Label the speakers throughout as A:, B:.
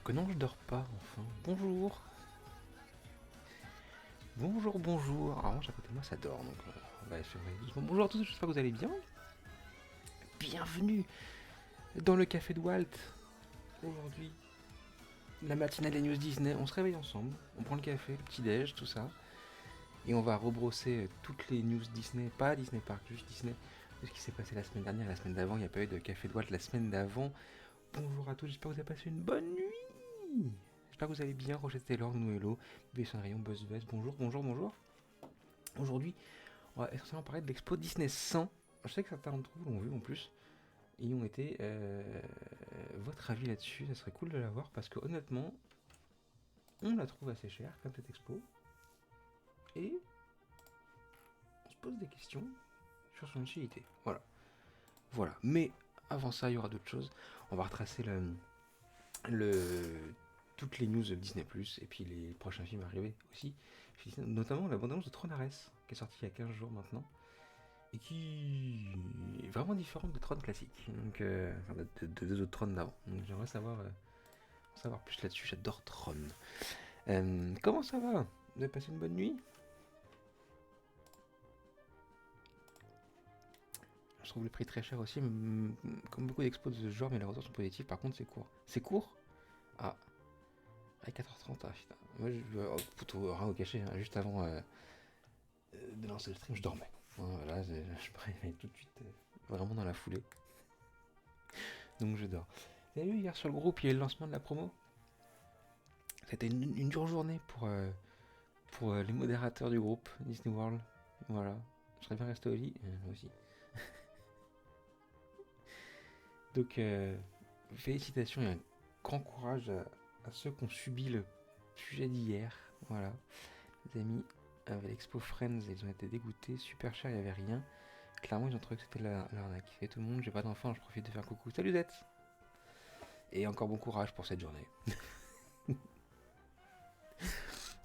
A: Que non, je dors pas, enfin. Bonjour. Bonjour, bonjour. Alors, à côté de moi, ça dort, donc on va surveiller doucement. Bonjour à tous, j'espère que vous allez bien. Bienvenue dans le café de Walt. Aujourd'hui, la matinale des news Disney. On se réveille ensemble, on prend le café, le petit-déj, tout ça. Et on va rebrosser toutes les news Disney, pas Disney Park, juste Disney. De ce qui s'est passé la semaine dernière, la semaine d'avant. Il n'y a pas eu de café de Walt la semaine d'avant. Bonjour à tous, j'espère que vous avez passé une bonne nuit. J'espère que vous allez bien. Roger Taylor, nous hello. Rayon, Buzz Vest, bonjour, bonjour, bonjour. Aujourd'hui, on va essentiellement parler de l'expo Disney 100. Je sais que certains d'entre vous l'ont vu en plus. Et y ont été. Votre avis là-dessus, ça serait cool de l'avoir parce que honnêtement, on la trouve assez chère comme cette expo. Et on se pose des questions sur son utilité. Voilà. Voilà. Mais avant ça, il y aura d'autres choses. On va retracer toutes les news de Disney+, et puis les prochains films arrivés aussi. Notamment la bande-annonce de Tron Ares, qui est sortie il y a 15 jours maintenant. Et qui est vraiment différente de Tron classique, donc de deux autres Tron d'avant. Donc j'aimerais savoir plus là-dessus. J'adore Tron. Comment ça va? Vous avez passé une bonne nuit? Je trouve le prix très cher aussi, comme beaucoup d'expos de ce genre, mais les retours sont positifs. Par contre, c'est court. C'est court? Ah, à 4h30, ah putain. Moi, plutôt rien au cachet, hein. Juste avant de lancer le stream, je dormais. Voilà, je me réveille tout de suite, vraiment dans la foulée. Donc je dors. Vous avez vu hier sur le groupe, il y a eu le lancement de la promo. C'était une dure journée pour les modérateurs du groupe Disney World. Voilà. Je serais bien resté au lit, moi aussi. Donc, félicitations et un grand courage à ceux qui ont subi le sujet d'hier. Voilà. Les amis, avec l'Expo Friends, ils ont été dégoûtés. Super cher, il n'y avait rien. Clairement, ils ont trouvé que c'était l'arnaque. Et tout le monde, j'ai pas d'enfant, je profite de faire coucou. Salut Zette. Et encore bon courage pour cette journée.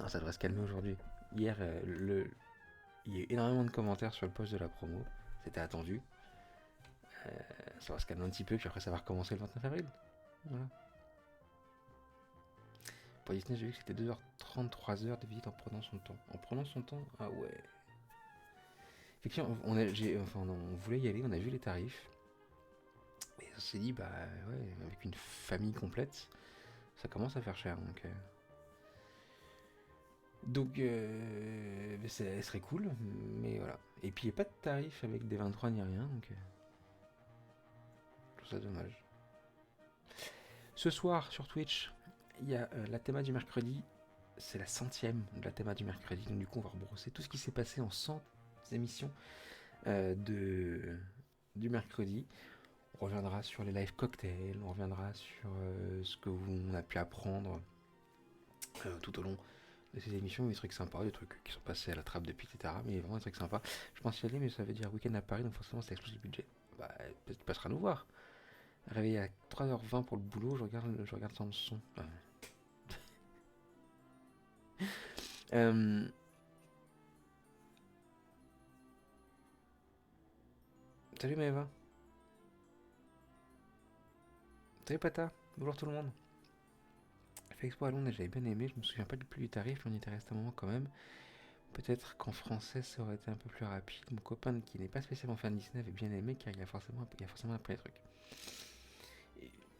A: Non, ça devrait se calmer aujourd'hui. Hier, il y a eu énormément de commentaires sur le post de la promo. C'était attendu. Ça va se calmer un petit peu, puis après ça va recommencer le 29 avril. Voilà. Pour Disney, j'ai vu que c'était 2h30, 3h de visite en prenant son temps. En prenant son temps? Ah ouais. Effectivement, on voulait y aller, on a vu les tarifs. Et on s'est dit, bah ouais, avec une famille complète, ça commence à faire cher. Donc ça serait cool, mais voilà. Et puis il n'y a pas de tarif avec des 23 ni rien, donc je trouve ça dommage. Ce soir sur Twitch, il y a la théma du mercredi. C'est la 100e de la théma du mercredi. Donc du coup, on va rebrosser tout ce qui s'est passé en 100 émissions du mercredi. On reviendra sur les live cocktails, on reviendra sur ce que on a pu apprendre tout au long de ces émissions, des trucs sympas, des trucs qui sont passés à la trappe depuis, etc. Mais vraiment des trucs sympas. Je pense y aller, mais ça veut dire week-end à Paris, donc forcément ça explose le budget. Bah, peut-être tu passeras nous voir. Réveillé à 3h20 pour le boulot, je regarde sans le son. Euh, Salut Maëva. Salut Pata. Bonjour tout le monde. Fait Expo à Londres, j'avais bien aimé. Je me souviens pas du plus du tarif, mais on y était resté un moment quand même. Peut-être qu'en français ça aurait été un peu plus rapide. Mon copain qui n'est pas spécialement fan de Disney avait bien aimé car il a forcément appris les trucs.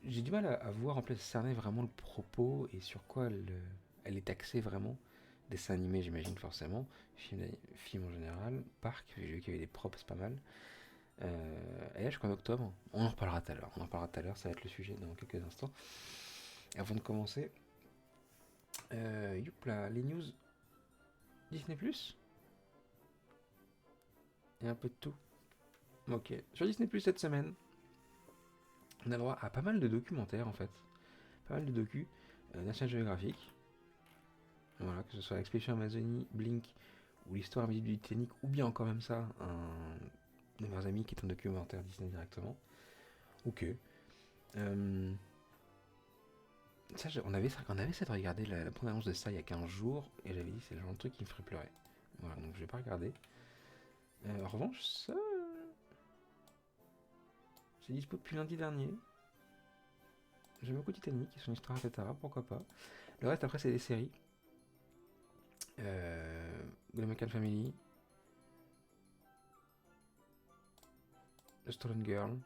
A: J'ai du mal à voir en plus cerner vraiment le propos et sur quoi elle est axée vraiment. Dessin animé, j'imagine forcément. Film en général. Parc, j'ai vu qu'il y avait des props pas mal. Et là, jusqu'en octobre. On en reparlera tout à l'heure. Ça va être le sujet dans quelques instants. Et avant de commencer, les news Disney+. Et un peu de tout. Ok. Sur Disney+, cette semaine, on a le droit à pas mal de documentaires en fait. Pas mal de docus. National Geographic. Voilà, que ce soit l'expédition Amazonie, Blink, ou l'histoire invisible du Titanic, ou bien encore même ça, un de mes amis qui est un documentaire Disney directement. Ok. On avait essayé de regarder la bande-annonce de ça il y a 15 jours, et j'avais dit c'est le genre de truc qui me ferait pleurer. Voilà, donc je vais pas regarder. En revanche, ça, c'est dispo depuis lundi dernier. J'aime beaucoup Titanic, son histoire, etc. Pourquoi pas. Le reste, après, c'est des séries. The American Family, The Stolen Girl,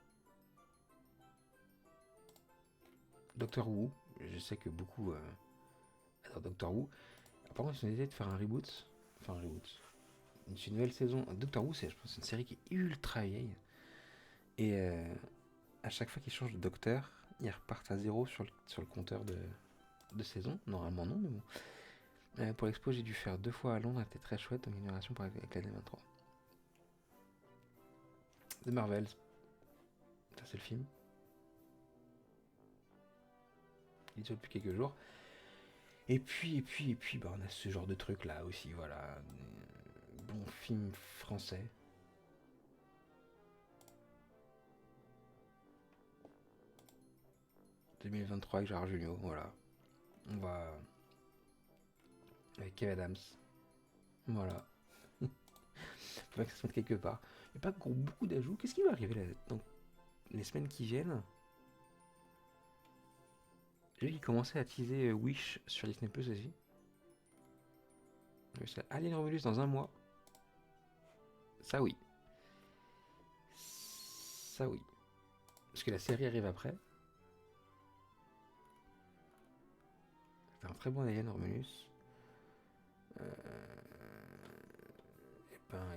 A: Doctor Who. Je sais que beaucoup adorent Doctor Who. Par contre, ils ont essayé de faire un reboot. Enfin, un reboot. Une nouvelle saison. Doctor Who, je pense, une série qui est ultra vieille. Et à chaque fois qu'ils changent de docteur, ils repartent à zéro sur le compteur de saison. Normalement, non, mais bon. Pour l'expo, j'ai dû faire 2 fois à Londres, c'était très chouette, donc une génération avec la D23. The Marvels, ça c'est le film. Il est depuis quelques jours. Et puis, bah, on a ce genre de truc là aussi, voilà. Bon film français. « 2023 avec Gérard Jugnot, voilà. On va... Avec Kev Adams. Voilà. Faudrait que ça se mette quelque part. Il n'y a pas beaucoup d'ajouts. Qu'est-ce qui va arriver là, dans les semaines qui viennent? J'ai vu qu'il commençait à teaser Wish sur Disney Plus aussi. Alien Romulus dans un mois. Ça oui. Ça oui. Parce que la série arrive après. C'est un très bon Alien Romulus. Et ben.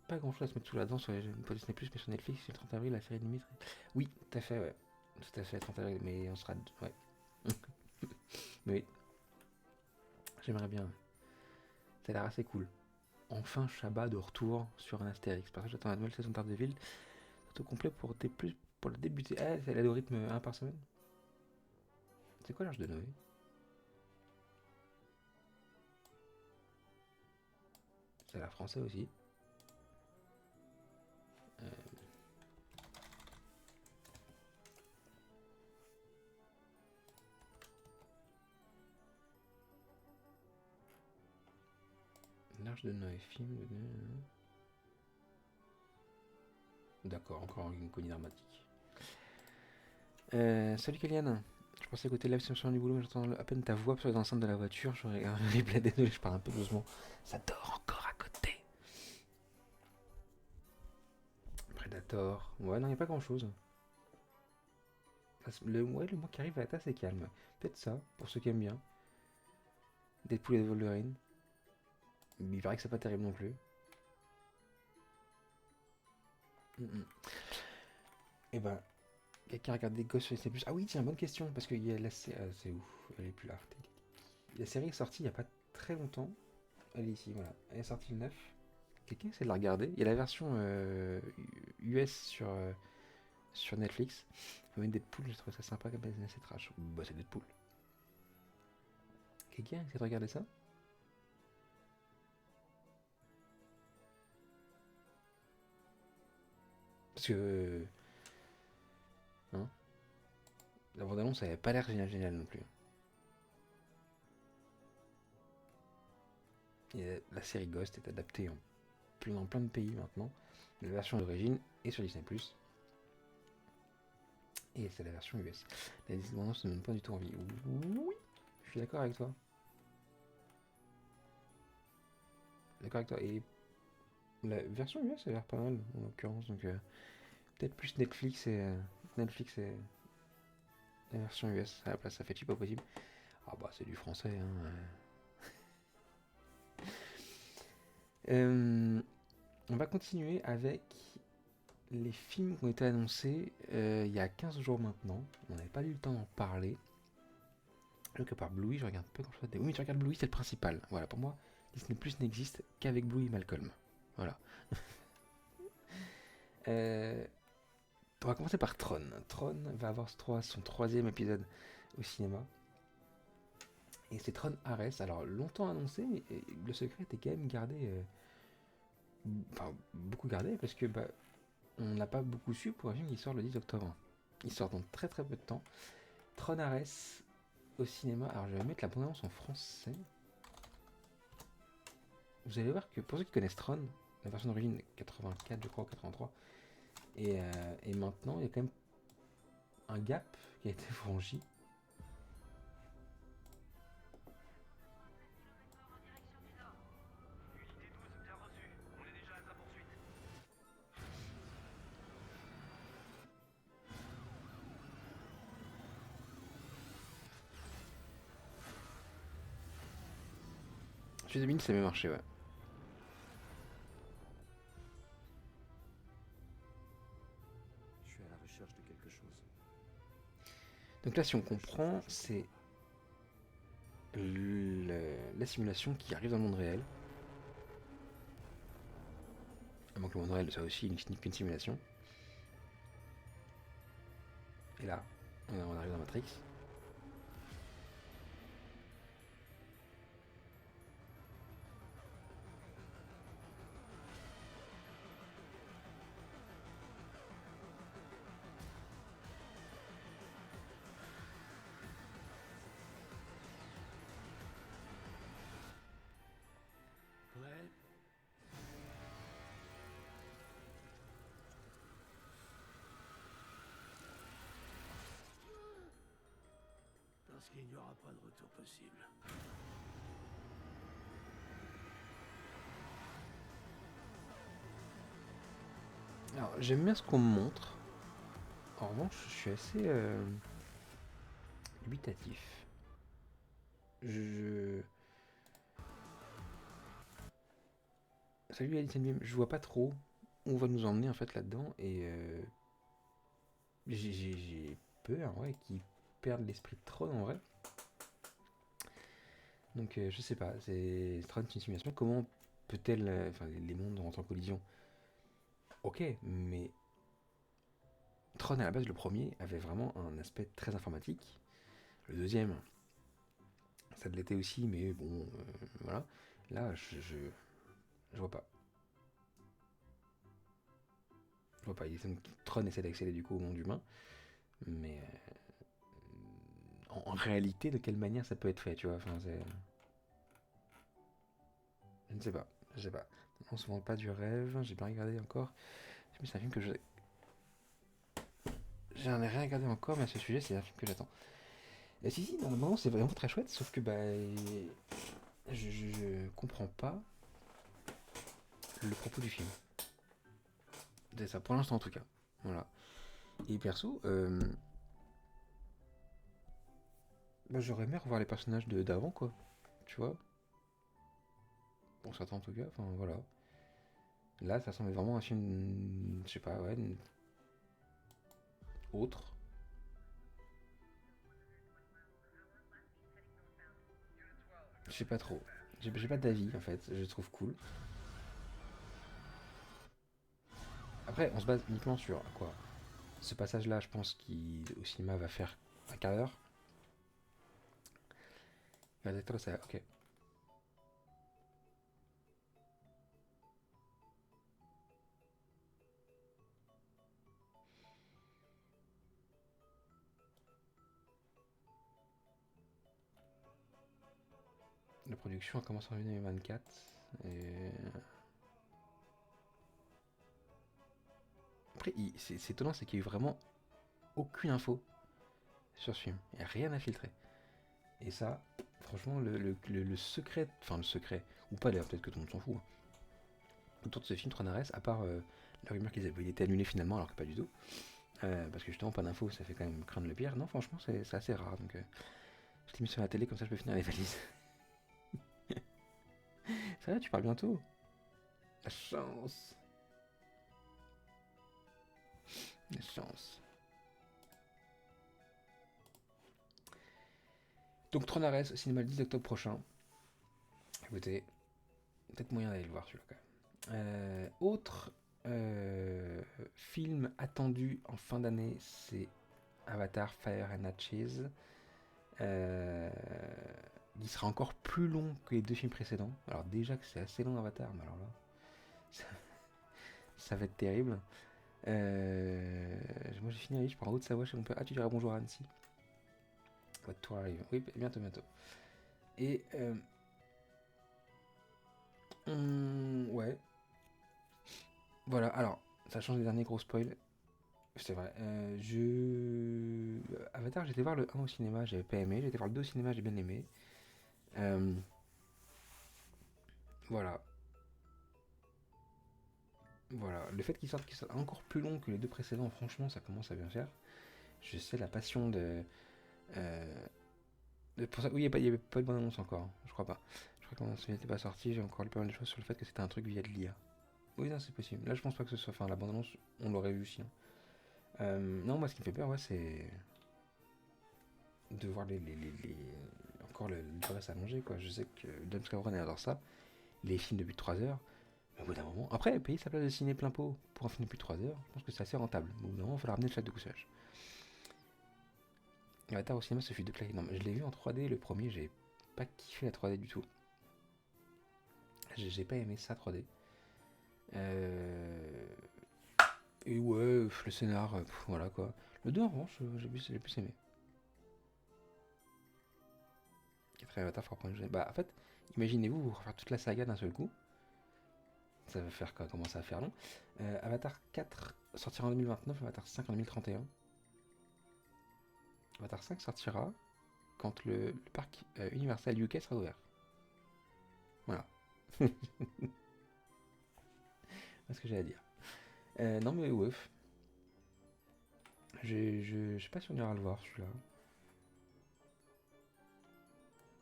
A: Pas grand chose à se mettre sous la dent sur les pas Disney Plus, mais sur Netflix, c'est le 30 avril, la série de Dimitri. Oui, tout à fait, ouais. Tout à fait, 30 avril, mais on sera. Ouais. Mais oui. J'aimerais bien. Ça a l'air assez cool. Enfin, Shabba de retour sur un Astérix. Parce que j'attends la nouvelle saison de Daredevil. Tout complet pour le débuter. Ah, c'est l'algorithme 1 par semaine. C'est quoi l'âge de Noé? C'est la français aussi. L'âge de Noé, film de Noé. D'accord, encore une conie dramatique. Salut Kéliane. Je pensais écouter live sur du boulot, mais j'entends à peine ta voix sur les enceintes de la voiture. J'aurais un replay, désolé, je parle un peu doucement. Ça dort encore à côté. Predator. Ouais, non, il n'y a pas grand chose. Le mois qui arrive va être assez calme. Peut-être ça, pour ceux qui aiment bien. Deadpool et Wolverine. Il paraît que c'est pas terrible non plus. Et ben, quelqu'un a regardé Ghost sur Disney+. Ah oui, tiens, bonne question, parce qu'il y a la série... c'est ouf, elle est plus là. La série est sortie il y a pas très longtemps. Elle est ici, voilà. Elle est sortie le 9. Quelqu'un essaie de la regarder. Il y a la version US sur Netflix. Même Deadpool, j'ai trouvé ça sympa comme assez trash. Bah, c'est Deadpool. Quelqu'un essaie de regarder ça? Parce que... Hein, la bande-annonce, elle avait pas l'air génial non plus. Et la série Ghost est adaptée dans plein de pays maintenant. La version d'origine est sur Disney+. Et c'est la version US. La bande-annonce ne donne pas du tout envie. Oui, je suis d'accord avec toi. D'accord avec toi. Et la version US a l'air pas mal en l'occurrence. Donc peut-être plus Netflix et la version US à la place. Ça fait cheap pas possible. Ah bah c'est du français. Hein. On va continuer avec les films qui ont été annoncés il y a 15 jours maintenant. On n'avait pas eu le temps d'en parler. Alors que par Bluey, je regarde pas grand chose. Oui, mais tu regardes Bluey, c'est le principal. Voilà, pour moi, Disney Plus n'existe qu'avec Bluey et Malcolm. Voilà. On va commencer par Tron. Tron va avoir son 3e épisode au cinéma. Et c'est Tron Ares. Alors, longtemps annoncé, mais le secret était quand même gardé. Enfin, beaucoup gardé, parce que on n'a pas beaucoup su pour un film qui sort le 10 octobre. Il sort dans très très peu de temps. Tron Ares au cinéma. Alors, je vais mettre la bande-annonce en français. Vous allez voir que pour ceux qui connaissent Tron, la version d'origine 84, je crois, 83, Et maintenant, il y a quand même un gap qui a été franchi. Je les ai mis, ça avait marché, ouais.
B: Je suis à la recherche de quelque chose.
A: Donc là, si on comprend, c'est la simulation qui arrive dans le monde réel. À moins que le monde réel soit aussi qu'une simulation. Et là, on arrive dans Matrix.
B: Prêt? Parce qu'il n'y aura pas de retour possible.
A: Alors, j'aime bien ce qu'on me montre. En revanche, je suis assez dubitatif. Je... Salut Alice NBM, je vois pas trop où on va nous emmener en fait là-dedans et j'ai peur ouais, qu'ils perdent l'esprit de Tron en vrai. Donc je sais pas, c'est Tron c'est une simulation, comment peut-elle... Enfin les mondes rentrent en collision. Ok, mais Tron à la base le premier avait vraiment un aspect très informatique. Le deuxième, ça l'était aussi, mais bon, voilà. Là, je vois pas. Je vois pas. Tron essaie d'accéder du coup au monde humain, mais en réalité, de quelle manière ça peut être fait, tu vois. Enfin, c'est... Je ne sais pas. Je sais pas. On se vend pas du rêve. J'ai bien regardé encore. Mais c'est un film que je. J'en ai rien regardé encore, mais à ce sujet, c'est un film que j'attends. Et si, si, normalement, c'est vraiment très chouette, sauf que bah. Je comprends pas le propos du film. C'est ça, pour l'instant en tout cas. Voilà. Et perso, bah, j'aurais aimé revoir les personnages d'avant, quoi. Tu vois. Pour certains en tout cas, enfin voilà. Là, ça semble vraiment un film, je sais pas, ouais, autre. Je sais pas trop. J'ai pas d'avis en fait, je le trouve cool. Après, on se base uniquement sur quoi. Ce passage-là, je pense qu'il au cinéma va faire un quart d'heure. Gladiator, ça, ok. La production a commencé en 2024. Et... Après, c'est étonnant, c'est qu'il y a eu vraiment aucune info sur ce film. Il n'y a rien à filtrer. Et ça, franchement, le secret, enfin le secret, ou pas d'ailleurs, peut-être que tout le monde s'en fout, hein, autour de ce film, Tron Ares, à part la rumeur qu'il avait été annulé finalement, alors que pas du tout, parce que justement, pas d'infos, ça fait quand même craindre le pire. Non, franchement, c'est assez rare, donc je t'ai mis sur la télé, comme ça je peux finir les valises. Ça va, tu parles bientôt. La chance. La chance. Donc Tron Ares, au cinéma le 10 octobre prochain. Écoutez, peut-être moyen d'aller le voir celui-là quand même. Autre film attendu en fin d'année, c'est Avatar Fire and Ashes. Il sera encore plus long que les deux films précédents. Alors déjà que c'est assez long Avatar, mais alors là, ça, ça va être terrible. Moi j'ai fini, je pars en Haute-Savoie chez mon père. Ah, tu diras bonjour à Annecy. Votre tour arrive. Oui, bientôt, bientôt. Et ouais. Voilà, alors, Ça change des derniers gros spoils. C'est vrai. Avatar, j'étais voir le 1 au cinéma, j'avais pas aimé. J'étais voir le 2 au cinéma, j'ai bien aimé. Euh, voilà. Voilà. Le fait qu'il soit encore plus long que les deux précédents, franchement, ça commence à bien faire. Je sais la passion de. euh, pour ça, oui, il n'y avait pas de bonne annonce encore, je crois pas. Je crois que quand ça n'était pas sorti, j'ai encore lu pas mal de choses sur le fait que c'était un truc via de l'IA. Oui, non, c'est possible. Là, je pense pas que ce soit. Enfin, la bande annonce, on l'aurait vu aussi, hein. Non, moi, ce qui me fait peur, ouais, c'est de voir encore le durée s'allonger, quoi. Je sais que James Cameron adore ça, les films de plus de 3 heures. Mais au bout d'un moment, après, payer sa place de ciné plein pot pour un film de plus de 3 heures, je pense que c'est assez rentable. Au bout d'un moment, il va falloir ramener le sac de couchage. Avatar au cinéma, ça fait de claquer. Non, mais je l'ai vu en 3D, le premier, j'ai pas kiffé la 3D du tout. J'ai pas aimé ça 3D. Et ouais, le scénar, voilà quoi. Le 2 en revanche, j'ai plus aimé. Quatrième Avatar, faut reprendre. Bah en fait, imaginez-vous, vous refaire toute la saga d'un seul coup. Ça va faire quoi? Comment ça va faire long? Avatar 4 sortira en 2029, Avatar 5 en 2031. Avatar 5 sortira quand le parc Universal UK sera ouvert. Voilà. C'est ce que j'ai à dire. Non mais ouais. Je sais pas si on ira le voir celui-là.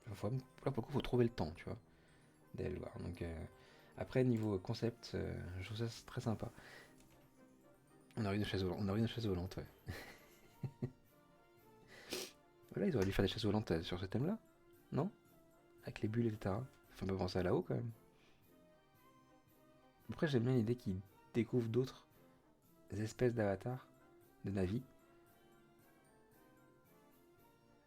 A: Là pour le coup faut trouver le temps, tu vois, d'aller le voir. Donc après niveau concept, je trouve ça très sympa. On aurait une chaise volante, ouais. Voilà, ils auraient dû faire des chaises volantes sur ce thème-là, non? Avec les bulles, etc. Faut un peu penser à là-haut quand même. Après j'aime bien l'idée qu'ils découvrent d'autres espèces d'avatars, de Navi,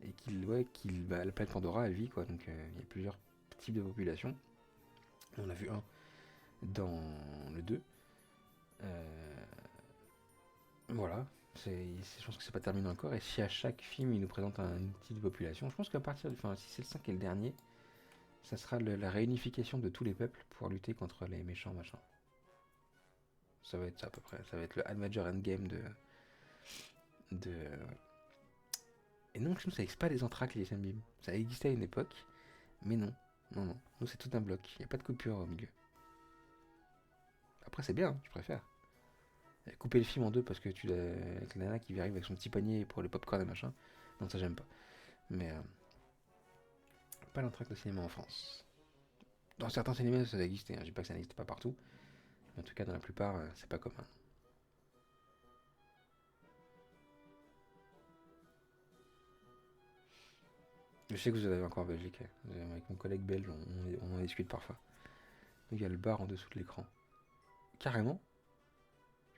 A: et la planète Pandora elle vit quoi, donc il y a plusieurs types de populations. On a vu un dans le 2. Voilà, je pense que c'est pas terminé encore. Et si à chaque film il nous présente un type de population, je pense qu'à partir du. Enfin, si c'est le 5 et le dernier, ça sera la réunification de tous les peuples pour lutter contre les méchants, machin. Ça va être ça à peu près. Ça va être le Major Endgame ouais. Et non, je ne savais pas les entractes, les SMBim. Ça existait à une époque, mais non. Non, non. Nous, c'est tout un bloc. Il n'y a pas de coupure au milieu. Après, c'est bien, je préfère. Couper le film en deux parce que avec la nana qui arrive avec son petit panier pour le popcorn et machin. Non, ça, j'aime pas. Mais pas l'entracte de cinéma en France. Dans certains cinémas, ça existe. Hein. Je dis pas que ça n'existe pas partout. Mais en tout cas, dans la plupart, c'est pas commun. Je sais que vous avez encore en Belgique. Avec mon collègue belge, on en discute parfois. Donc il y a le bar en dessous de l'écran. Carrément.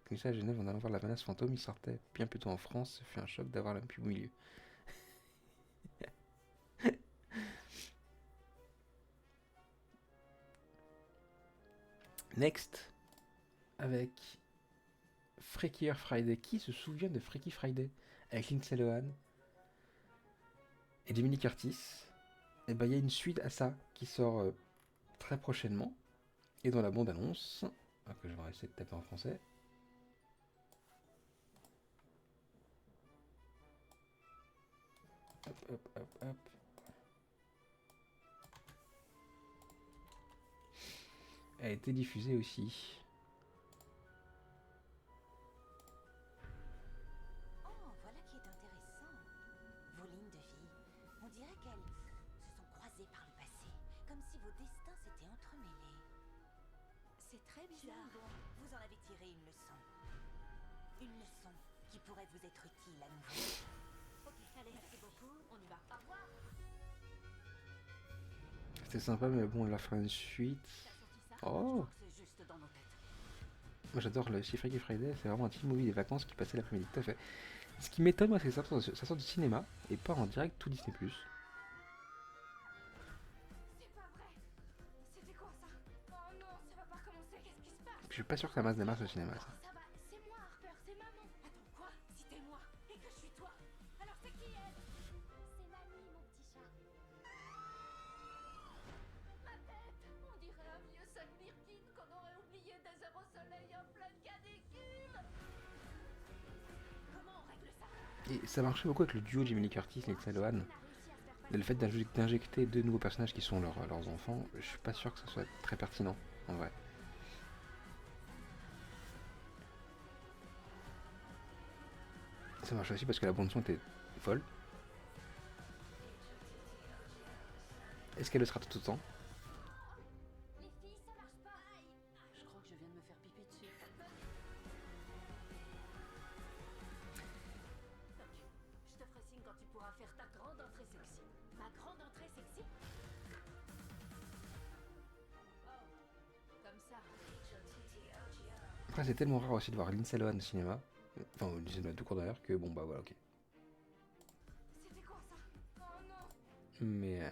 A: Comme ça, à Genève, en allant voir la menace fantôme, il sortait bien plus tôt en France. Ça fait un choc d'avoir la pub au milieu. Next, avec Freakier Friday. Qui se souvient de Freaky Friday? Avec Lindsay Lohan et Jamie Lee Curtis. Et bah, il y a une suite à ça qui sort très prochainement. Et dans la bande-annonce, que je vais essayer de taper en français. Hop, hop, hop, hop. A été diffusée aussi.
C: Oh, voilà qui est intéressant. Vos lignes de vie, on dirait qu'elles se sont croisées par le passé, comme si vos destins s'étaient entremêlés. C'est très bizarre. Vous en avez tiré une leçon. Une leçon qui pourrait vous être utile à nouveau. Ok, allez, merci beaucoup, on y va. Au revoir.
A: C'était sympa, mais bon, on leur fera une suite. Oh! Moi j'adore le Freaky Friday, c'est vraiment un petit movie des vacances qui passait l'après-midi, tout à fait. Ce qui m'étonne, moi, c'est que ça sort du cinéma et pas en direct tout Disney+.
C: C'est pas vrai. C'était quoi ça? Oh non, ça va pas recommencer, qu'est-ce qui se passe?
A: Je suis pas sûr que ça masse des masses au cinéma, ça.
C: Ça va, c'est moi Harper, c'est maman. Attends, quoi? Si t'es moi et que je suis toi, alors c'est qui elle? C'est mamie, mon petit chat. Ma tête, on dirait un vieux sac Birkin qu'on aurait oublié des heures au soleil en pleine canicule.
A: Et ça marchait beaucoup avec le duo Jamie Lee Curtis et Lindsay Lohan. Le fait d'injecter deux nouveaux personnages qui sont leurs enfants, je suis pas sûr que ça soit très pertinent, en vrai. Ça marche aussi parce que la bande son était folle. Est-ce qu'elle le sera tout autant?
C: Les filles, ça marche pas.
D: Je crois que je viens de me faire pipi dessus.
C: Je te ferai signe quand tu pourras faire ta grande entrée sexy. Ma grande entrée sexy?
D: Comme ça.
A: Après, c'est tellement rare aussi de voir Lindsay Lohan au cinéma, enfin, Lindsay Lohan tout court d'ailleurs, que bon, bah voilà, ok.
C: C'était quoi ça? Oh non!
A: Mais.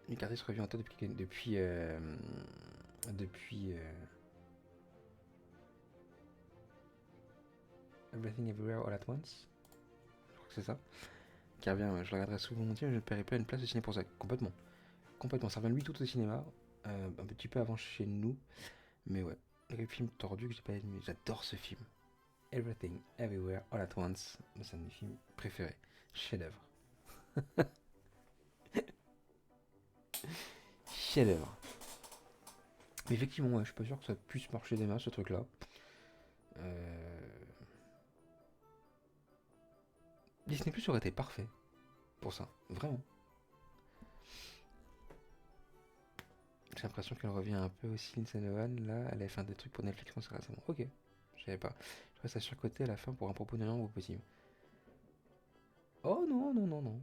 A: Jamie Curtis revient en tête depuis Everything Everywhere All At Once. Je crois que c'est ça. Qui revient, je le regarderai souvent volontiers, mais je ne paierai pas une place au ciné pour ça. Complètement. Complètement. Ça revient lui tout au cinéma. Un petit peu avant chez nous. Mais ouais. Le film tordu que j'ai pas aimé. J'adore ce film. Everything Everywhere All At Once. C'est un de mes films préférés. Chef-d'œuvre. Chef-d'œuvre. Mais effectivement, ouais, je suis pas sûr que ça puisse marcher des masses ce truc là. Disney Plus aurait été parfait pour ça, vraiment. J'ai l'impression qu'elle revient un peu aussi, Lindsay Lohan. Là, elle avait fait des trucs pour Netflix récemment. Ok, je savais pas. Je trouvais ça surcoté à la fin pour un propos non ou possible. Oh non, non, non, non.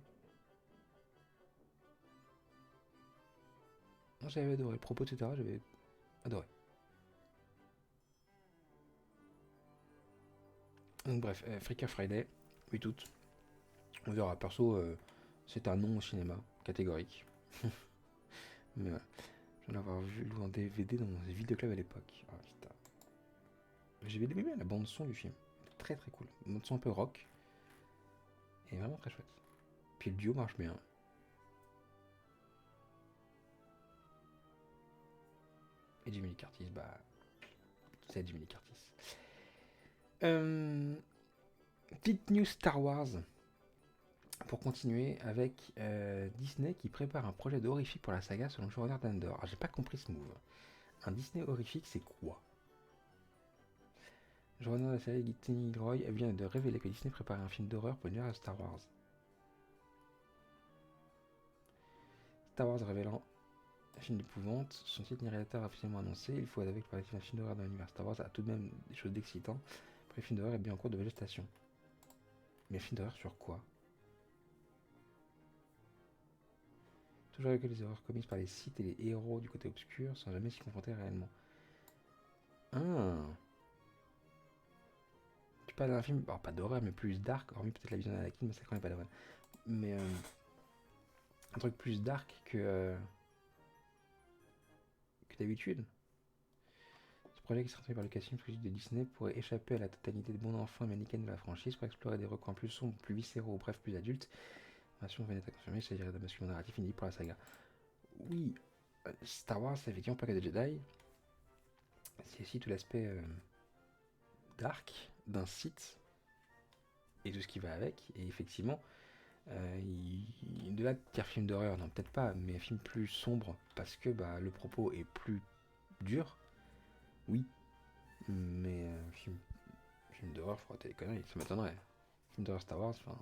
A: Non, j'avais adoré. Le propos, etc., j'avais adoré. Donc bref, Freaker Friday, 8 août. On verra. Perso, c'est un non au cinéma, catégorique. Mais ouais. J'en ai avoir vu en DVD dans mon vidéoclub à l'époque. Ah putain. J'ai aimé bien la bande son du film. Très très cool. Une bande son un peu rock. Et vraiment très chouette. Puis le duo marche bien. Et Jamie Lee Curtis, bah. C'est Jamie Lee Curtis. Petite news Star Wars. Pour continuer avec Disney qui prépare un projet d'horrifique pour la saga selon le showrunner d'Andor. Alors j'ai pas compris ce move. Un Disney horrifique, c'est quoi? Le showrunner de la série Gittin Roy vient de révéler que Disney préparait un film d'horreur pour l'univers de Star Wars. Star Wars révélant un film d'épouvante, son titre ni réalisateur officiellement annoncé. Il faut avouer que le film d'horreur dans l'univers Star Wars a tout de même des choses d'excitant. Après, le film d'horreur est bien en cours de gestation. Mais un film d'horreur sur quoi? Toujours avec les horreurs commises par les Sith et les héros du côté obscur sans jamais s'y confronter réellement. Ah. Tu parles d'un film, alors pas d'horreur mais plus dark, hormis peut-être la vision d'Anakin, mais ça quand même pas d'horreur. Mais un truc plus dark que d'habitude. Ce projet qui sera traité par Lucasfilm exclusif de Disney pourrait échapper à la totalité des bons enfants américains de la franchise pour explorer des recoins plus sombres, plus viscéraux, bref plus adultes. L'information venait à confirmer, il s'agirait d'un basculement narratif inédit pour la saga. Oui, Star Wars, c'est effectivement pas que des Jedi. C'est aussi tout l'aspect dark d'un site et tout ce qui va avec. Et effectivement, de là de dire film d'horreur, non peut-être pas, mais un film plus sombre parce que bah, le propos est plus dur. Oui, mais film d'horreur, faut arrêter les conneries, ça m'étonnerait. Film d'horreur Star Wars, enfin.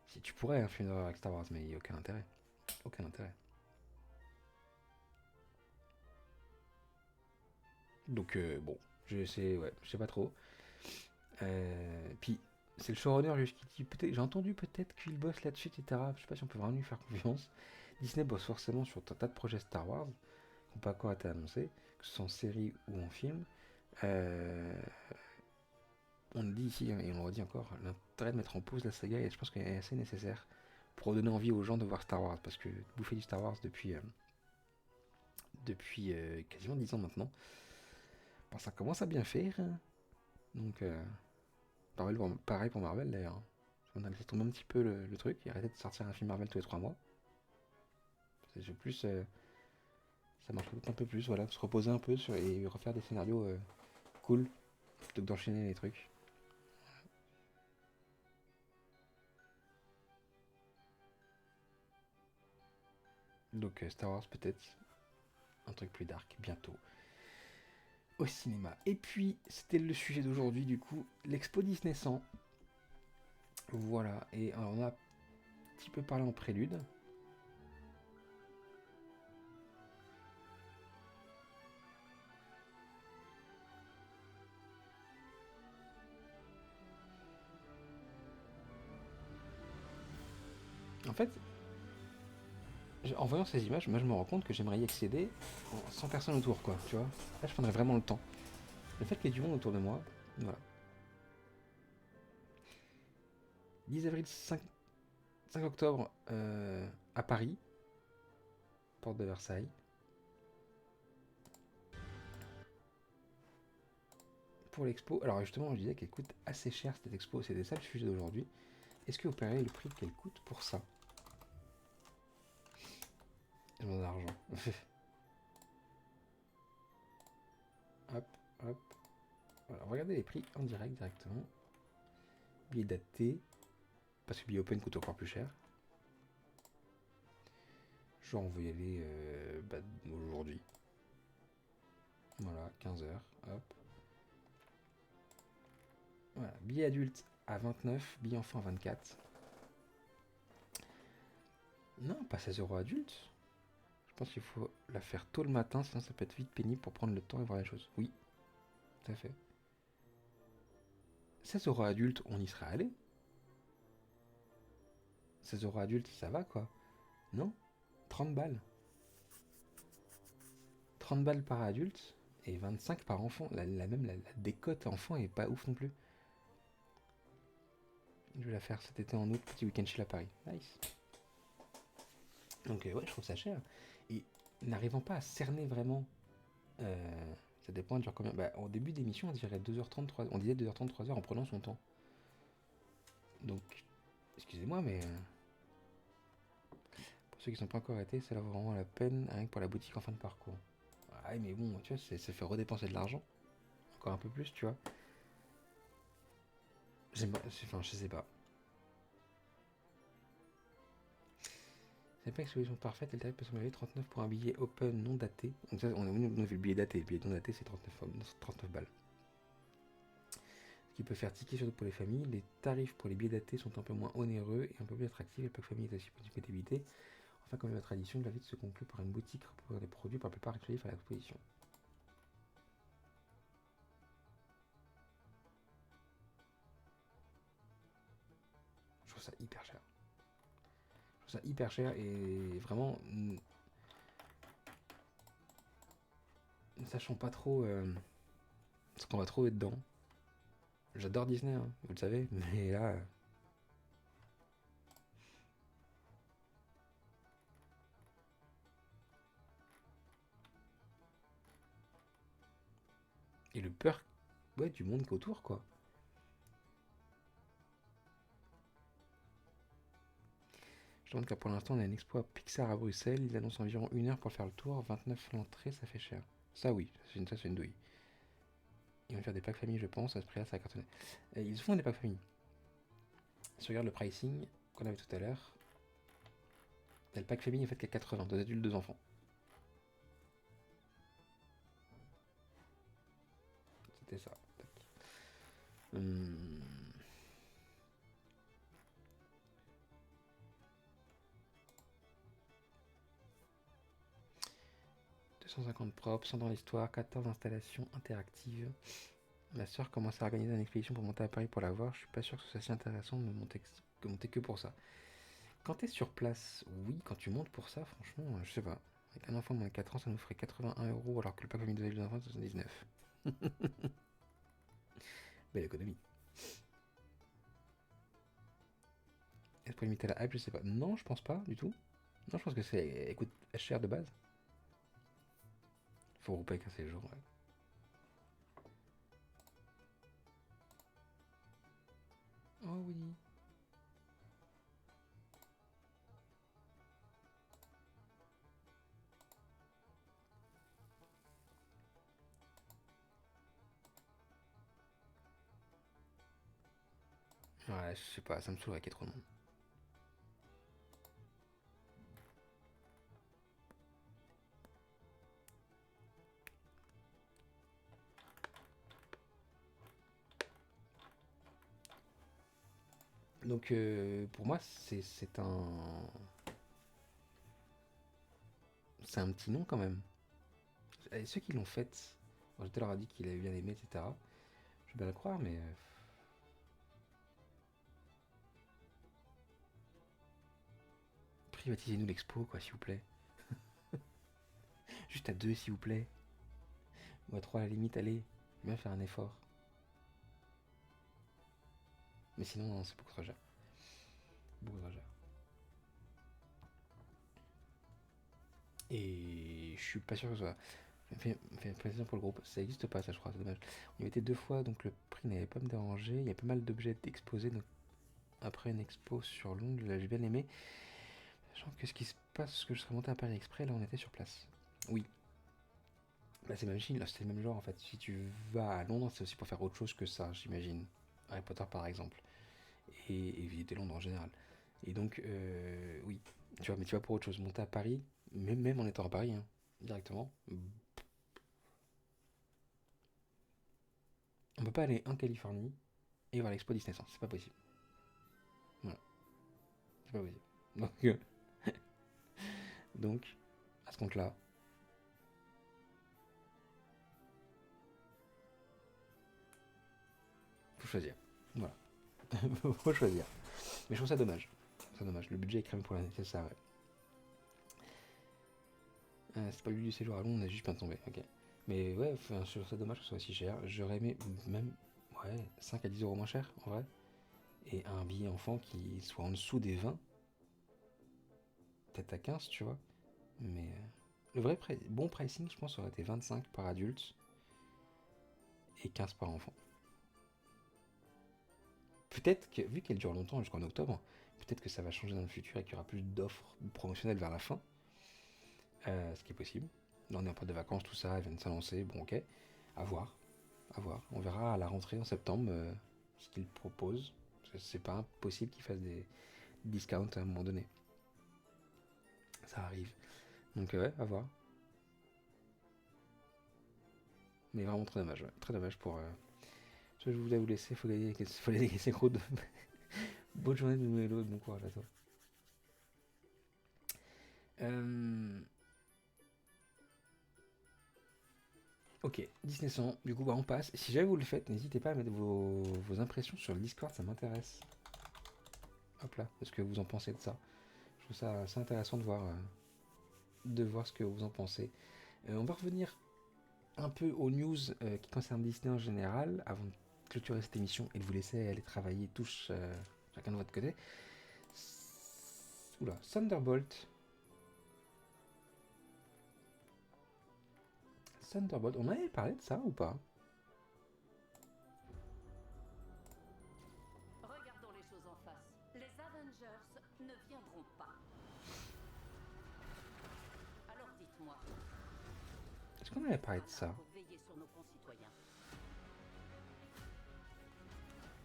A: Si tu pourrais un film d'horreur avec Star Wars, mais il n'y a aucun intérêt. Aucun intérêt. Donc bon, je sais pas trop. Puis c'est le showrunner qui dit peut-être, j'ai entendu peut-être qu'il bosse là-dessus, etc. Je sais pas si on peut vraiment lui faire confiance. Disney bosse forcément sur un tas de projets Star Wars qui n'ont pas encore été annoncés, que ce soit en série ou en film. On le dit ici et on le redit encore, l'intérêt de mettre en pause la saga, et je pense qu'il est assez nécessaire pour donner envie aux gens de voir Star Wars, parce que bouffer du Star Wars depuis quasiment 10 ans maintenant, bah, ça commence à bien faire. Donc, pareil pour Marvel d'ailleurs. On a laissé tomber un petit peu le truc, et arrêter de sortir un film Marvel tous les 3 mois. C'est plus, ça marche peut-être un peu plus, voilà, se reposer un peu et refaire des scénarios cool, plutôt que d'enchaîner les trucs. Donc Star Wars peut-être, un truc plus dark, bientôt, au cinéma. Et puis, c'était le sujet d'aujourd'hui, du coup, l'expo Disney 100. Voilà, et on a un petit peu parlé en prélude. En fait, en voyant ces images, moi je me rends compte que j'aimerais y accéder sans personne autour, quoi, tu vois. Là, je prendrais vraiment le temps. Le fait qu'il y ait du monde autour de moi, voilà. 10 avril, 5 octobre, à Paris, porte de Versailles. Pour l'expo, alors justement, je disais qu'elle coûte assez cher cette expo, c'était ça le sujet d'aujourd'hui. Est-ce que vous paierez le prix qu'elle coûte pour ça? J'ai besoin d'argent. Hop, hop. Voilà, regardez les prix en direct directement. Billet daté, parce que billet open coûte encore plus cher. Genre on veut y aller aujourd'hui. Voilà, 15h, hop. Voilà, billet adulte à 29, billet enfant à 24. Non, pas 16 € adulte. Je pense qu'il faut la faire tôt le matin, sinon ça peut être vite pénible pour prendre le temps et voir les choses. Oui, tout à fait. 16 € adulte, on y serait allé. 16 € adulte, ça va quoi. Non, 30 balles. 30 balles par adulte et 25 par enfant. La décote enfant est pas ouf non plus. Je vais la faire cet été en août, petit week-end chill à Paris. Nice. Donc ouais, je trouve ça cher. Et n'arrivant pas à cerner vraiment, ça dépend, elle dure combien. Bah, au début d'émission, on dirait 2h30, on disait 2h30, 3h en prenant son temps. Donc, excusez-moi, mais pour ceux qui sont pas encore arrêtés, ça vaut vraiment la peine, rien que pour la boutique en fin de parcours. Ah, mais bon, tu vois, ça fait redépenser de l'argent. Encore un peu plus, tu vois. Enfin, je sais pas. C'est pas une solution parfaite, elle peut s'enlever 39 pour un billet open non daté. Donc ça, on a vu le billet daté. Le billet non daté, c'est 39 balles. Ce qui peut faire tiquer surtout pour les familles. Les tarifs pour les billets datés sont un peu moins onéreux et un peu plus attractifs. Le pack famille est aussi possible d'éviter. Enfin, comme la tradition, la visite se conclut par une boutique proposant des produits par la plupart exclusifs à l'exposition. Je trouve ça hyper cher. Je trouve ça hyper cher et vraiment, ne sachant pas trop ce qu'on va trouver dedans. J'adore Disney, hein, vous le savez, mais là... Et le peur, ouais, du monde qu'autour, quoi. Je demande car pour l'instant, on a une expo à Pixar à Bruxelles. Ils annoncent environ 1 heure pour faire le tour. 29 l'entrée, ça fait cher. Ça, oui, ça c'est une douille. Ils vont faire des packs famille, je pense. À ce prix-là, ça va cartonner. Ils font des packs famille. Si tu regardes le pricing qu'on avait tout à l'heure, le pack famille est fait qu'à 80, 2 adultes, 2 enfants. C'était ça. 250 props, 100 dans l'histoire, 14 installations interactives. Ma soeur commence à organiser une expédition pour monter à Paris pour la voir. Je suis pas sûr que ce soit si intéressant de monter que pour ça. Quand t'es sur place, oui, quand tu montes pour ça, franchement, je sais pas. Avec un enfant de moins de 4 ans, ça nous ferait 81 € alors que le pack famille de adultes d'enfants, c'est 79. Belle économie. Est-ce pour limiter la hype? Je sais pas. Non, je pense pas du tout. Non, je pense que c'est coûte cher de base. Faut regrouper avec un séjour, ouais. Oh oui. Ouais, je sais pas, ça me saoulerait qu'il y ait trop de monde. Donc pour moi, c'est un... C'est un petit nom quand même. Et ceux qui l'ont faite, je leur ai dit qu'il avait bien aimé, etc. Je vais bien le croire, mais... privatisez-nous l'expo, quoi, s'il vous plaît. Juste à 2, s'il vous plaît. Ou à 3 à la limite, allez. Bien faire un effort. Mais sinon, non, c'est beaucoup trop cher. Beaucoup trop cher. Et je suis pas sûr que ce soit... Fait plaisir pour le groupe. Ça existe pas, ça, je crois, c'est dommage. On y était 2 fois, donc le prix n'avait pas me déranger. Il y a pas mal d'objets exposés, donc après une expo sur Londres, j'ai bien aimé. Sachant que ce qui se passe, ce que je serais monté à Paris Exprès, là on était sur place. Oui. Bah c'est même Chine, là c'est le même genre en fait. Si tu vas à Londres, c'est aussi pour faire autre chose que ça, j'imagine. Harry Potter par exemple. Et visiter Londres en général. Et donc, oui. Tu vois, mais tu vas pour autre chose. Monter à Paris, même en étant à Paris, hein, directement. On peut pas aller en Californie et voir l'expo Disney, c'est pas possible. Voilà. C'est pas possible. Donc, à ce compte-là, faut choisir. Voilà. Faut choisir. Mais je trouve ça dommage. C'est dommage. Le budget est cramé pour l'année, c'est ça, ouais. C'est pas le but du séjour à Londres, on a juste pas tombé, ok. Mais ouais, enfin, je trouve ça dommage que ce soit si cher. J'aurais aimé même, ouais, 5 à 10 euros moins cher, en vrai. Et un billet enfant qui soit en dessous des 20. Peut-être à 15, tu vois. Mais le vrai bon pricing, je pense, aurait été 25 par adulte et 15 par enfant. Peut-être que, vu qu'elle dure longtemps jusqu'en octobre, peut-être que ça va changer dans le futur et qu'il y aura plus d'offres promotionnelles vers la fin. Ce qui est possible. Là, on est en période de vacances, tout ça, elle vient de s'annoncer, bon, ok. À voir. À voir. On verra à la rentrée en septembre ce qu'ils proposent. C'est pas impossible qu'ils fassent des discounts à un moment donné. Ça arrive. Donc, ouais, à voir. Mais vraiment très dommage, ouais. Très dommage pour. Je voulais vous laisser, faut aller laisser gros de. Bonne journée de Noël, bon courage à toi. Ok, Disney 100, du coup bah on passe. Si jamais vous le faites, n'hésitez pas à mettre vos impressions sur le Discord, ça m'intéresse. Hop là, ce que vous en pensez de ça. Je trouve ça assez intéressant de voir ce que vous en pensez. On va revenir un peu aux news qui concernent Disney en général, avant de clôturer cette émission et de vous laisser aller travailler tous chacun de votre côté. Oula, Thunderbolt. Thunderbolt, on avait parlé de ça ou pas?
D: Regardons les choses en face. Les Avengers ne viendront pas. Alors dites-moi.
A: Est-ce qu'on avait parlé de ça?
D: Pour veiller sur nos concitoyens.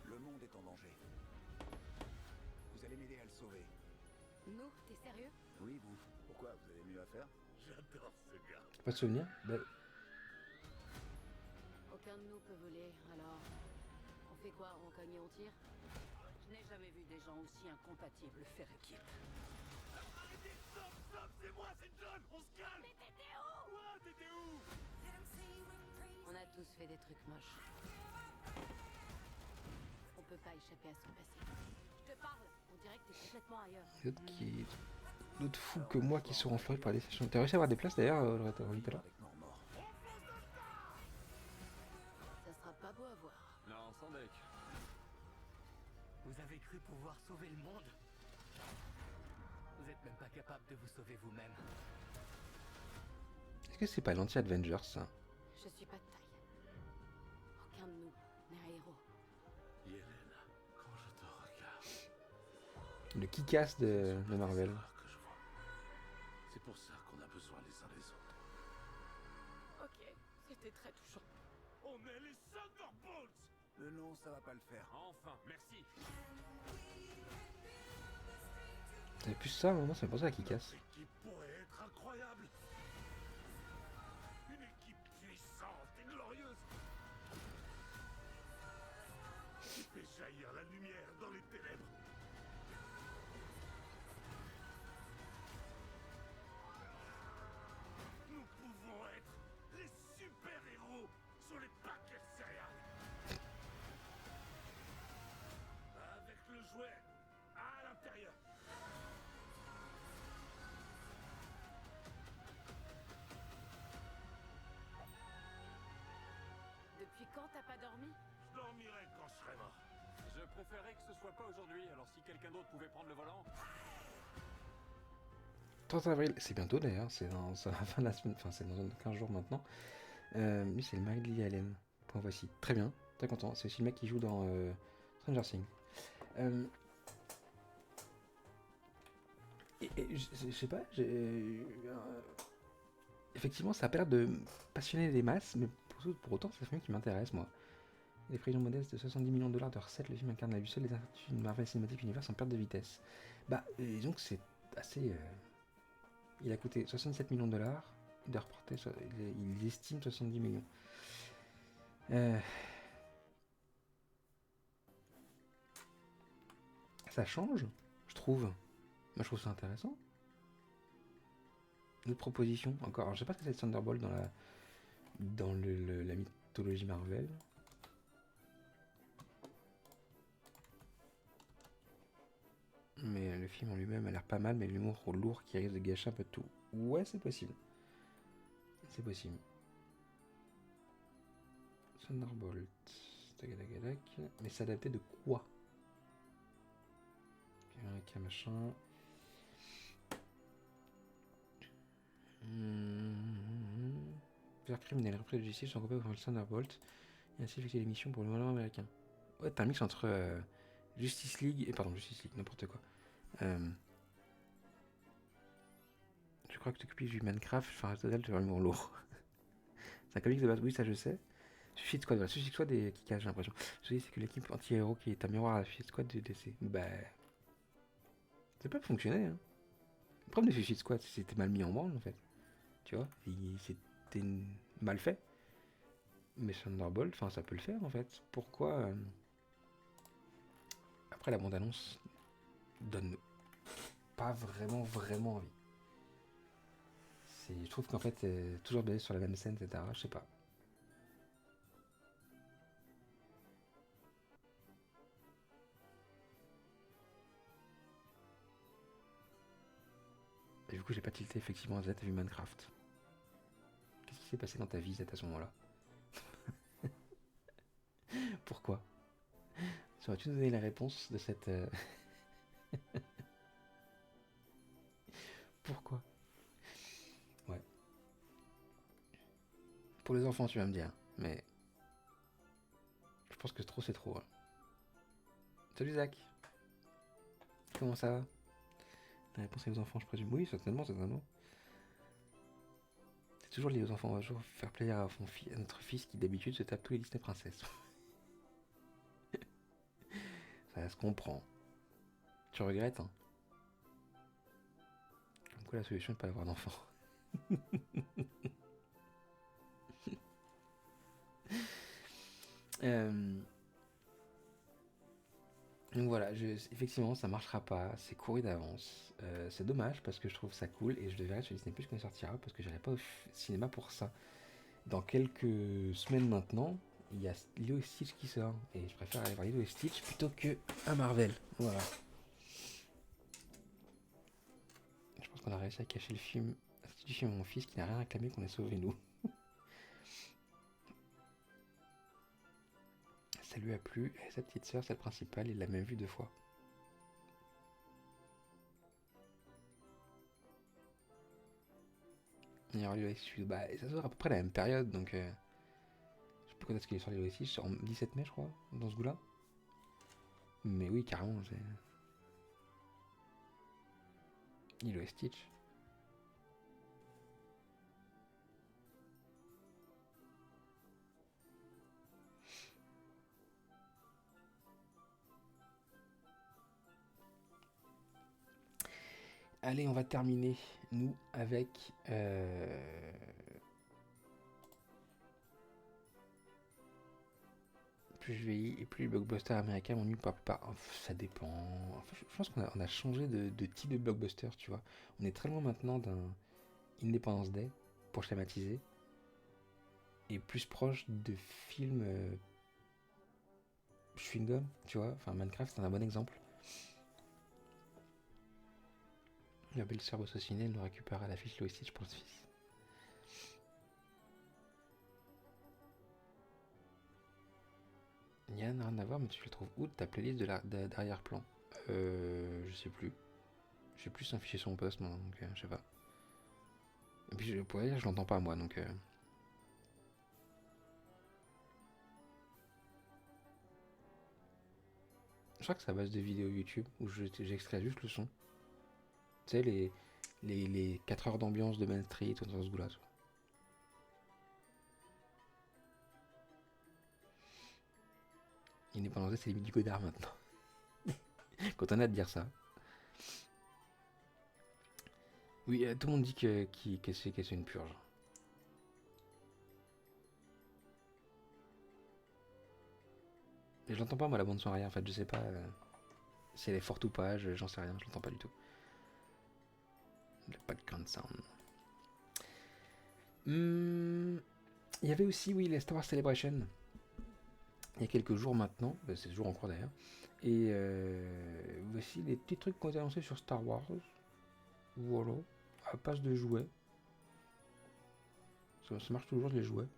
E: Le monde est en danger. Vous allez m'aider à le sauver.
C: Nous, t'es sérieux?
E: Oui, vous. Pourquoi? Vous avez mieux à faire?
B: J'adore ce gars.
A: Pas de souvenir? Bah,
D: Aucun de nous peut voler, alors... On fait quoi? On cogne et on tire? Je n'ai jamais vu des gens aussi incompatibles faire équipe.
B: Arrêtez, stop, c'est moi, c'est John, on se calme. Mais t'étais où? Quoi, t'étais où?
D: On a tous fait des trucs moches. On peut pas échapper à son passé. Je te parle, on dirait que t'es complètement ailleurs.
A: d'autres fous que moi qui seront en Floride pour la destination. T'as réussi à avoir des places d'ailleurs, Laurette, tout à l'heure?
E: Avec Mormor.
D: Ça sera pas beau à voir.
B: Non, sans deck. Vous avez cru pouvoir sauver le monde? Vous êtes même pas capable de vous sauver vous-même.
A: Est-ce que c'est pas l'anti-Avengers ça?
D: Je suis pas de taille. Aucun de nous n'est un héros.
B: Yelena, quand je te regarde,
A: Le Kick-Ass de Marvel.
B: que je vois. C'est pour ça qu'on a besoin les uns des autres.
D: Ok, c'était très touchant.
B: On est les Thunderbolts!
E: Le nom, ça va pas le faire.
B: Enfin, merci.
A: T'avais plus ça, moi ça me pensait à Kick-Ass.
B: Notre équipe pourrait être incroyable. Une équipe puissante et glorieuse. Qui fait jaillir la lumière dans les ténèbres.
D: t'as pas dormi?
F: Je dormirai quand je serai mort.
E: Je préférerais que ce soit pas aujourd'hui, alors si quelqu'un d'autre pouvait prendre le volant.
A: 30 avril, c'est bientôt d'ailleurs, c'est dans c'est à la fin de la semaine, enfin c'est dans 15 jours maintenant. Lui c'est le mari de Lily Allen. Point voici. Très bien, très content. C'est aussi le mec qui joue dans Stranger Things. Je sais pas, effectivement ça a pas l'air de passionner les masses, mais pour autant c'est un film qui m'intéresse moi. Les prévisions modestes de 70 millions de dollars de recettes, le film incarne à lui seul les incertitudes de Marvel Cinematic Universe en perte de vitesse. Bah, disons que c'est assez... Il a coûté 67 millions de dollars, il doit reporter, il estime 70 millions. Ça change, je trouve. Moi je trouve ça intéressant. Une autre proposition, encore, alors, je sais pas ce que c'est Thunderbolt dans la mythologie Marvel. Mais le film en lui-même a l'air pas mal, mais l'humour lourd qui risque de gâcher un peu de tout. Ouais, c'est possible. C'est possible. Thunderbolt. Tagadagadac. Mais s'adapter de quoi? Un machin. Vers criminel, repris de justice, sont regroupés au Thunderbolt et ainsi effectuer les missions pour le gouvernement américain. Ouais, t'as un mix entre Justice League et. Pardon, Justice League, n'importe quoi. Je crois que tu copies du Minecraft, enfin, total, tu as l'humour lourd. C'est un comics de base, oui, ça je sais. Suicide Squad, voilà, Suicide Squad et qui cache, j'ai l'impression. Je dis, c'est que l'équipe anti-héros qui est un miroir à la Suicide Squad de DC. Bah. Ça peut pas fonctionner, hein. Le problème de Suicide Squad, c'est que c'était mal mis en branle, en fait. Tu vois, c'était mal fait. Mais Thunderbolt, enfin, ça peut le faire, en fait. Pourquoi Après, la bande-annonce donne pas vraiment envie. Je trouve qu'en fait, c'est toujours basé sur la même scène, etc. Je sais pas. Et du coup, j'ai pas tilté effectivement à Z, t'as vu Minecraft. Qu'est-ce qui s'est passé dans ta vie, Z, à ce moment-là? Pourquoi? Saurais-tu nous donner la réponse de cette... Pourquoi? Ouais. Pour les enfants, tu vas me dire, mais... Je pense que trop, c'est trop. Hein. Salut Zach. Comment ça va? La réponse est aux enfants, je présume. Oui, certainement. C'est toujours lié aux enfants. On va toujours faire plaisir à notre fils qui d'habitude se tape tous les Disney princesses. Ça se comprend. Tu regrettes, hein? Comme quoi la solution n'est pas d'avoir d'enfants. Donc voilà, effectivement ça marchera pas, c'est couru d'avance. C'est dommage parce que je trouve ça cool et je le verrai sur Disney Plus quand il sortira parce que j'irai pas au cinéma pour ça. Dans quelques semaines maintenant, il y a Lilo et Stitch qui sort et je préfère aller voir Lilo et Stitch plutôt que un Marvel. Voilà. Je pense qu'on a réussi à cacher le film, la sortie du film à mon fils qui n'a rien réclamé qu'on ait sauvé nous. Ça lui a plu, et sa petite sœur, celle principale, il l'a même vu 2 fois. Et alors, bah, ça sort à peu près la même période, donc... je sais plus quand est-ce qu'il est sorti ici, en 17 mai, je crois, dans ce goût-là. Mais oui, carrément, c'est... Lilo et Stitch. Allez, on va terminer, nous, avec... Plus je vieillis et plus les blockbusters américains m'ennuient pas. Ça dépend. Enfin, je pense qu'on a changé de type de blockbuster, tu vois. On est très loin maintenant d'un Independence Day, pour schématiser, et plus proche de films chewing-gum, tu vois. Enfin, Minecraft, c'est un bon exemple. La belle-sœur bosse au ciné, elle nous récupère à la fiche Lois Stitch pour le fils. Yann, rien à voir, mais tu le trouves où de ta playlist d'arrière-plan? Je sais plus. J'ai plus affiché son post, moi, donc je sais pas. Et puis, pour dire, je l'entends pas, moi, donc... Je crois que c'est à base de vidéos YouTube où j'extrais juste le son. Tu sais, les 4 heures d'ambiance de Main Street ou dans ce goût-là. Indépendance Day, c'est limite du Godard maintenant. Quand on a de dire ça. Oui, tout le monde dit que c'est une purge. Mais je l'entends pas, moi, la bande son arrière. En fait, je sais pas si elle est forte ou pas. J'en sais rien, je l'entends pas du tout. Le background sound. Il y avait aussi, oui, la Star Wars Celebration. Il y a quelques jours maintenant. C'est toujours en cours d'ailleurs. Et voici les petits trucs qui ont été annoncés sur Star Wars. Voilà. À passe de jouets. Ça marche toujours les jouets.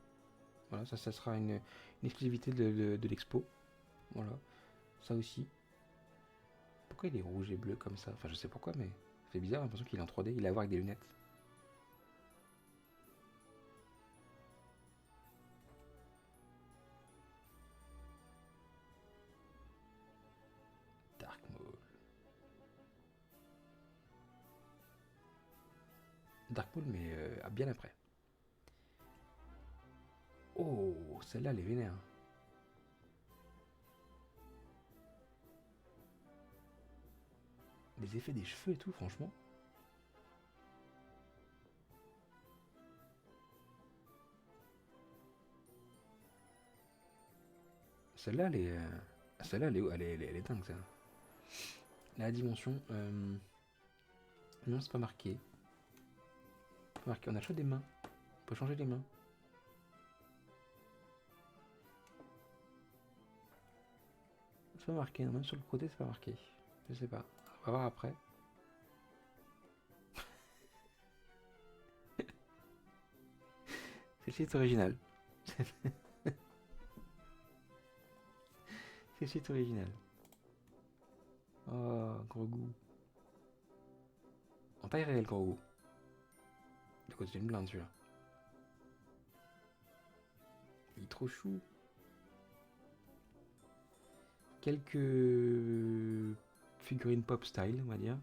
A: Voilà, ça sera une exclusivité de l'expo. Voilà. Ça aussi. Pourquoi il est rouge et bleu comme ça? Enfin, je sais pourquoi, mais c'est bizarre, j'ai l'impression qu'il est en 3D. Il a à voir avec des lunettes. Dark Maul. Dark Maul, mais bien après. Oh, celle-là, elle est vénère. Les effets des cheveux et tout, franchement. Celle-là, elle est dingue, ça. La dimension, non, c'est pas marqué. Pas marqué. On a le choix des mains. On peut changer les mains. C'est pas marqué, non, même sur le côté, c'est pas marqué. Je sais pas. On va voir après. Celle-ci est originale. Celle-ci est originale. Oh, gros goût. En taille réelle, gros goût. De côté d'une blinde, celui-là. Il est trop chou. Quelques figurines pop style, on va dire.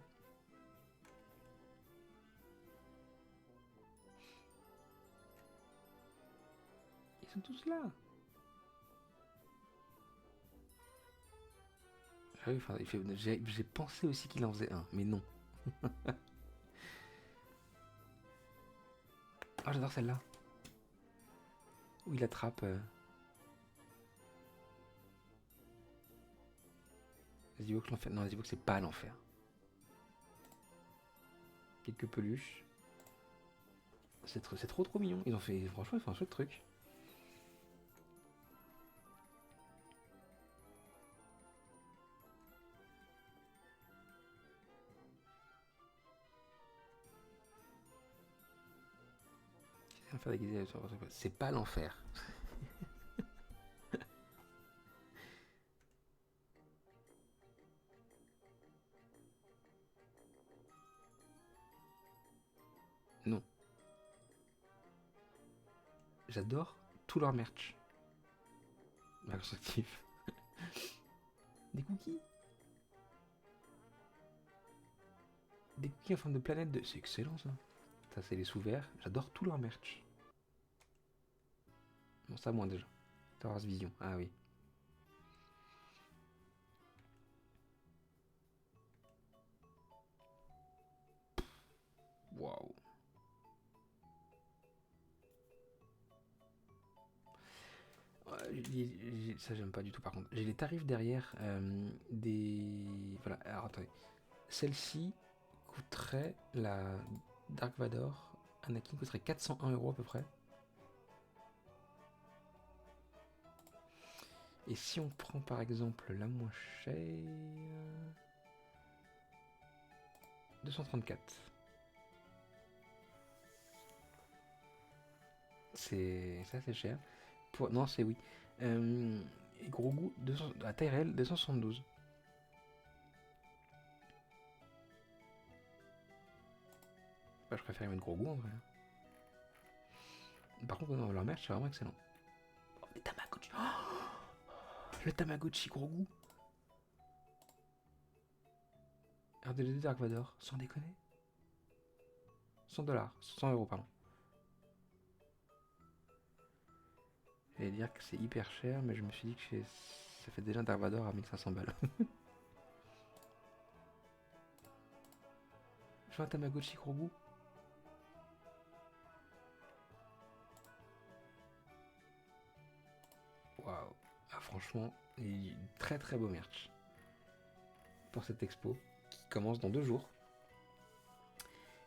A: Ils sont tous là. Ah oui, enfin, j'ai pensé aussi qu'il en faisait un, mais non. Ah, j'adore celle-là. Où il attrape. Les Ewoks l'enfer. Non, les Ewoks, c'est pas l'enfer. Quelques peluches. C'est trop mignon. Franchement, ils font un chouette truc. C'est pas l'enfer. Non. J'adore tout leur merch. Constructif. Des cookies. Des cookies en forme de planète de... C'est excellent ça. Ça c'est les sous-verts. J'adore tout leur merch. Bon ça moins déjà. Star Wars Vision. Ah oui. Waouh. Ça j'aime pas du tout par contre. J'ai les tarifs derrière des... Voilà, alors attendez. Celle-ci coûterait, la Dark Vador Anakin coûterait 401 € à peu près. Et si on prend par exemple la moins chère... 234. C'est cher. Non, c'est oui. Et Grogu, 200, à taille réelle, 272. Bah, je préfère mettre Grogu en vrai. Par contre, non, leur merch, c'est vraiment excellent. Oh, des Tamagotchi. Oh, le Tamagotchi Grogu. R2D2 Dark Vador, sans déconner. 100 $, 100 euros, pardon. J'allais dire que c'est hyper cher, mais je me suis dit que ça fait déjà un Dark Vador à 1500 balles. Je veux un Tamagotchi Grogu. Waouh. Ah, franchement, très très beau merch pour cette expo qui commence dans 2 jours.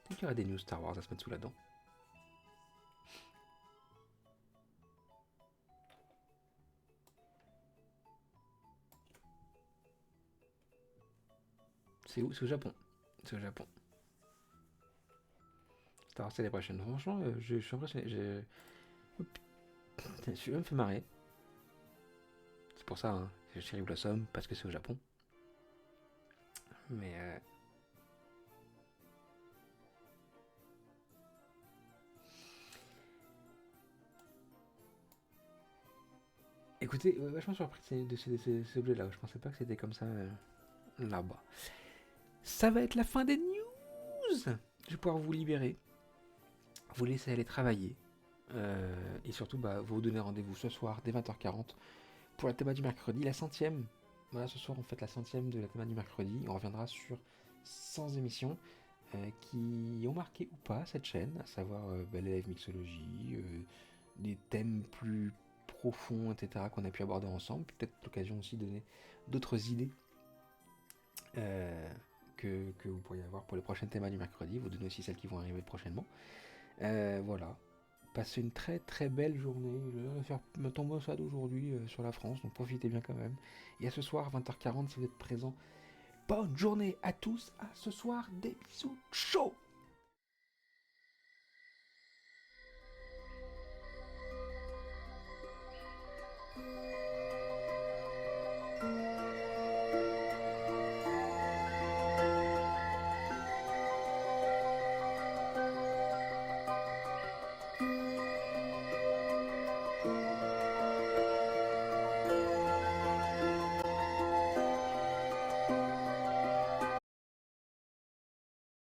A: Donc il y aura des news Star Wars à se mettre sous la dent. C'est où? C'est au Japon. C'est au Japon. Star Wars Celebration. Franchement, je suis impressionné. Je suis même fait marrer. C'est pour ça, hein. C'est Cherry Blossom, parce que c'est au Japon. Mais écoutez, vachement surpris de ces objets-là. Je pensais pas que c'était comme ça là-bas. Ça va être la fin des news. Je vais pouvoir vous libérer, vous laisser aller travailler. Et surtout, vous donner rendez-vous ce soir dès 20h40 pour la théma du mercredi, la 100e. Voilà, ce soir on fait la 100e de la théma du mercredi. On reviendra sur 100 émissions qui ont marqué ou pas cette chaîne, à savoir les live mixologie, des thèmes plus profonds, etc. qu'on a pu aborder ensemble. Peut-être l'occasion aussi de donner d'autres idées que vous pourriez avoir pour les prochaines thémas du mercredi. Vous donner aussi celles qui vont arriver prochainement. Voilà. Passez une très très belle journée. Je vais faire ma tombosade aujourd'hui sur la France, donc profitez bien quand même. Et à ce soir, 20h40, si vous êtes présents. Bonne journée à tous. À ce soir, des bisous chauds.